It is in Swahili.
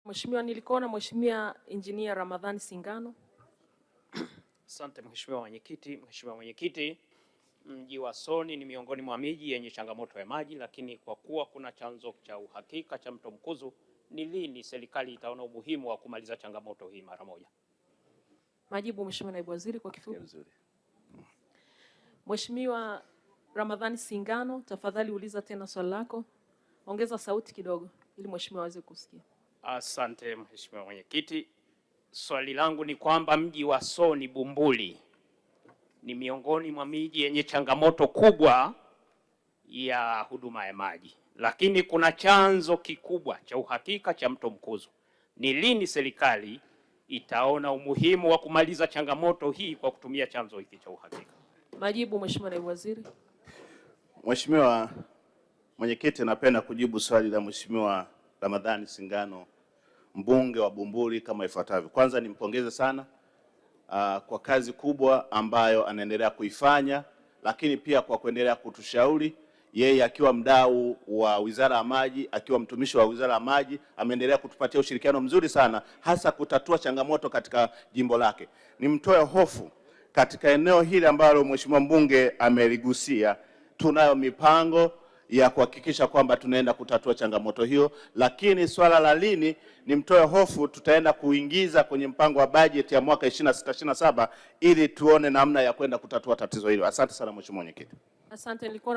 Mheshimiwa, nilikuona Mheshimiwa Engineer Ramadhani Singano. Asante Mheshimiwa Mwenyekiti. Mheshimiwa Mwenyekiti, mji wa Soni ni miongoni mwa miji yenye changamoto ya maji, lakini kwa kuwa kuna chanzo cha uhakika cha mto Mkuzu, ni lini serikali itaona umuhimu wa kumaliza changamoto hii mara moja? Majibu Mheshimiwa Naibu Waziri kwa kifupi. Mheshimiwa Ramadhani Singano, tafadhali uliza tena swali lako. Ongeza sauti kidogo ili Mheshimiwa aweze kusikia. Asante Mheshimiwa Mwenyekiti. Swali langu ni kwamba mji wa Soni Bumbuli ni miongoni mwa miji yenye changamoto kubwa ya huduma ya maji, lakini kuna chanzo kikubwa cha uhakika cha mto Mkuzu. Ni lini serikali itaona umuhimu wa kumaliza changamoto hii kwa kutumia chanzo hiki cha uhakika? Majibu Mheshimiwa Naibu Waziri. Mheshimiwa Mwenyekiti, napenda kujibu swali la Mheshimiwa Ramadhani Singano, mbunge wa Bumbuli, kama ifuatavyo. Kwanza nimpongeze sana kwa kazi kubwa ambayo anaendelea kuifanya, lakini pia kwa kuendelea kutushauri. Yeye akiwa mdau wa Wizara ya Maji, akiwa mtumishi wa Wizara ya Maji, ameendelea kutupatia ushirikiano mzuri sana, hasa kutatua changamoto katika jimbo lake. Nimtoe hofu katika eneo hili ambalo Mheshimiwa mbunge ameligusia. Tunayo mipango ya kuhakikisha kwamba tunaenda kutatua changamoto hiyo, lakini swala la lini, nimtoe hofu, tutaenda kuingiza kwenye mpango wa bajeti ya mwaka 26-27 ili tuone namna ya kwenda kutatua tatizo hilo. Asante sana Mheshimiwa Mwenyekiti. Asante, nilikuwa